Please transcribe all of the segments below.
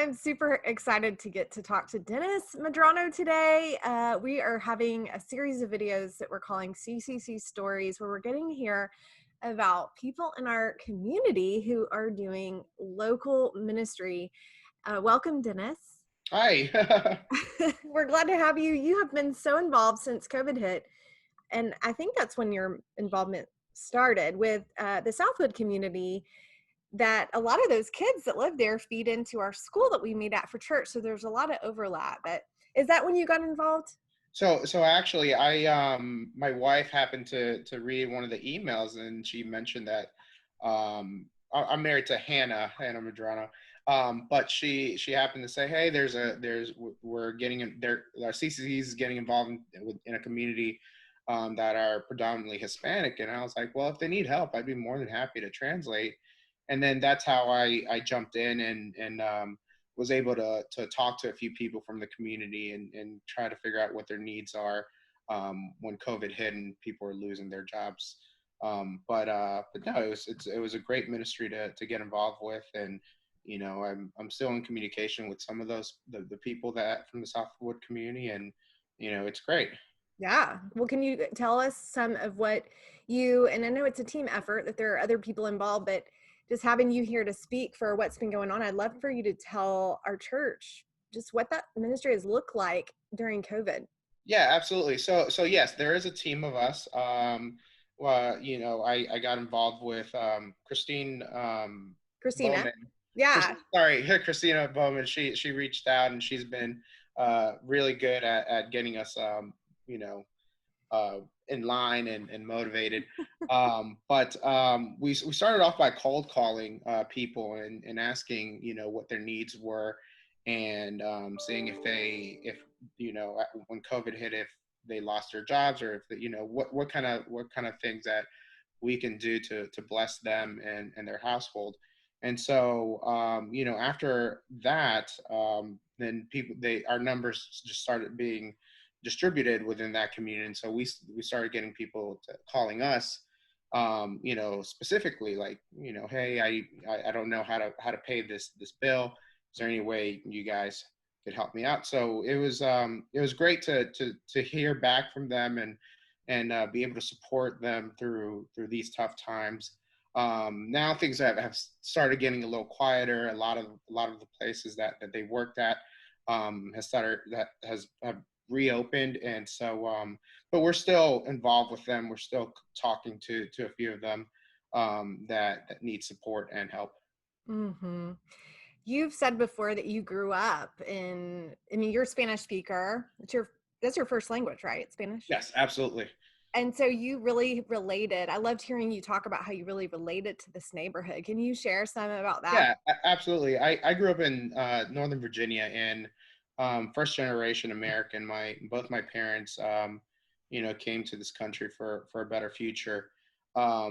I'm super excited to get to talk to Dennys Medrano today. We are having a series of videos that we're calling CCC Stories, where we're getting to hear about people in our community who are doing local ministry. Welcome, Dennys. Hi. We're glad to have you. You have been so involved since COVID hit, and I think that's when your involvement started with the Southwood community, that a lot of those kids that live there feed into our school that we meet at for church. So there's a lot of overlap. But is that when you got involved? So actually, my wife happened to read one of the emails, and she mentioned that I'm married to Hannah Medrano. But she happened to say, hey, we're getting in there. Our CCC is getting involved in a community that are predominantly Hispanic, and I was like, well, if they need help, I'd be more than happy to translate. And then that's how I jumped in and was able to talk to a few people from the community and try to figure out what their needs are when COVID hit and people were losing their jobs. But no, it was a great ministry to get involved with, and I'm still in communication with some of the people that from the Southwood community, and it's great. Yeah. Well, can you tell us some of what and I know it's a team effort, that there are other people involved, but just having you here to speak for what's been going on, I'd love for you to tell our church just what that ministry has looked like during COVID. Yeah, absolutely. So yes, there is a team of us. Well, I got involved with Christine Christina. Bowman. Yeah. Christina Bowman. She reached out, and she's been really good at getting us you know in line and motivated. But we started off by cold calling people and asking what their needs were, and seeing if when COVID hit, if they lost their jobs, or if what kind of things that we can do to bless them and their household. And so after that, then our numbers just started being distributed within that community. And so we started getting people calling us, specifically, like, hey, I don't know how to pay this bill. Is there any way you guys could help me out? So it was great to hear back from them and be able to support them through these tough times. Now things have started getting a little quieter. A lot of the places that they worked at have reopened, and so but we're still involved with them. We're still talking to a few of them that need support and help. Mm-hmm. You've said before that you grew up you're a Spanish speaker. That's your first language, right? Spanish? Yes, absolutely. And so you really related. I loved hearing you talk about how you really related to this neighborhood. Can you share some about that? Yeah, absolutely. I grew up in Northern Virginia, and first generation American. Both my parents came to this country for a better future. But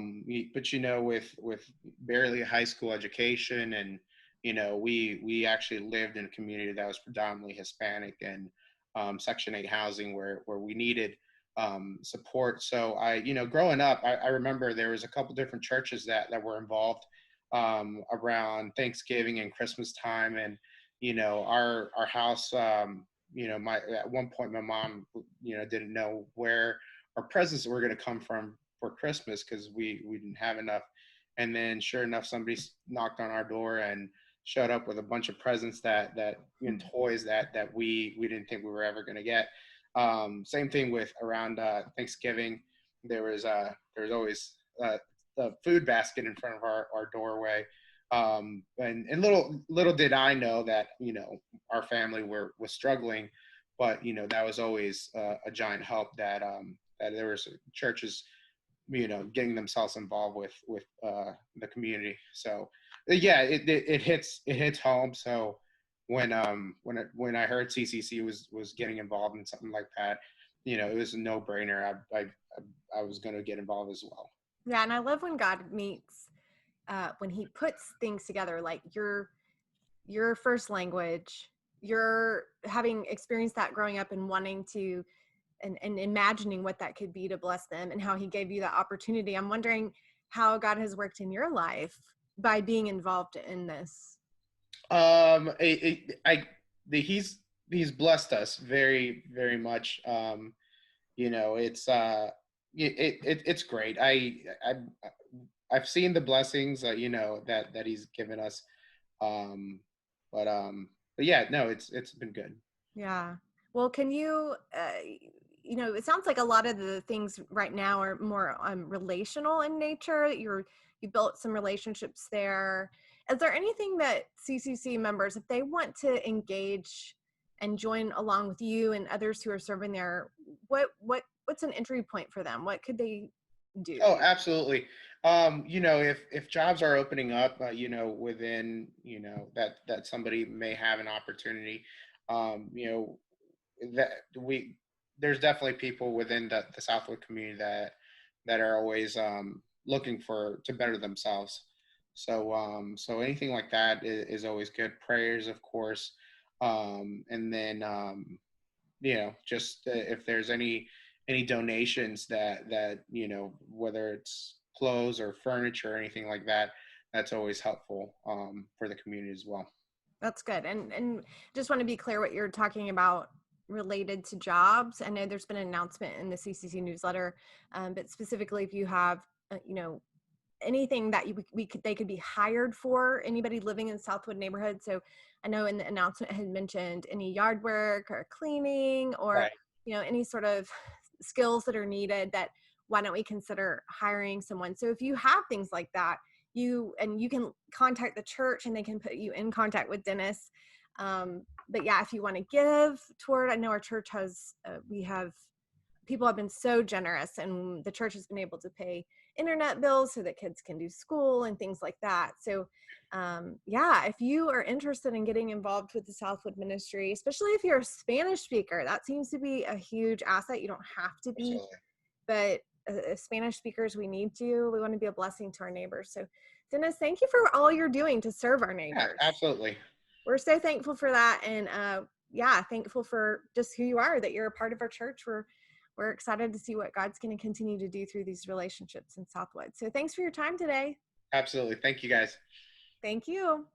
with barely a high school education, and we actually lived in a community that was predominantly Hispanic, and Section 8 housing where we needed support. So growing up, I remember there was a couple different churches that were involved around Thanksgiving and Christmas time. And our house, at one point my mom didn't know where our presents were going to come from for Christmas, because we didn't have enough. And then sure enough, somebody knocked on our door and showed up with a bunch of presents that and toys that we didn't think we were ever going to get. Same thing with around Thanksgiving. There was always a food basket in front of our doorway. And little did I know that our family was struggling, but that was always a giant help, that there was churches getting themselves involved with the community. So yeah, it hits home. So when I heard CCC was getting involved in something like that, it was a no-brainer. I was going to get involved as well. Yeah, and I love when God meets, when he puts things together, like your first language, you're having experienced that growing up and wanting to, and imagining what that could be to bless them, and how he gave you that opportunity. I'm wondering how God has worked in your life by being involved in this. He's blessed us very, very much. It's it's great. I've seen the blessings, that he's given us. Um, but yeah, no, it's been good. Yeah. Well, can you, it sounds like a lot of the things right now are more relational in nature. You built some relationships there. Is there anything that CCC members, if they want to engage and join along with you and others who are serving there, what's an entry point for them? What could they do? Oh, absolutely. If jobs are opening up, within, that somebody may have an opportunity, you know, that we there's definitely people within the Southwood community that are always looking for to better themselves. So anything like that is always good. Prayers, of course, and then just if there's any donations that whether it's clothes or furniture or anything like that, that's always helpful for the community as well. That's good. And just want to be clear what you're talking about related to jobs. I know there's been an announcement in the CCC newsletter, but specifically if you have, anything that they could be hired for, anybody living in Southwood neighborhood. So I know in the announcement it had mentioned any yard work or cleaning or, Right. any sort of skills that are needed, that why don't we consider hiring someone? So if you have things like that, you can contact the church and they can put you in contact with Dennys. But yeah, if you want to give toward, I know our church has, we have, people have been so generous and the church has been able to pay internet bills so that kids can do school and things like that. So yeah, if you are interested in getting involved with the Southwood ministry, especially if you're a Spanish speaker, that seems to be a huge asset. You don't have to be, Absolutely. but Spanish speakers, we need you. We want to be a blessing to our neighbors. So Dennys, thank you for all you're doing to serve our Yeah, neighbors. absolutely. We're so thankful for that. And yeah, thankful for just who you are, that you're a part of our church. We're excited to see what God's going to continue to do through these relationships in Southwood. So thanks for your time today. Absolutely. Thank you guys. Thank you.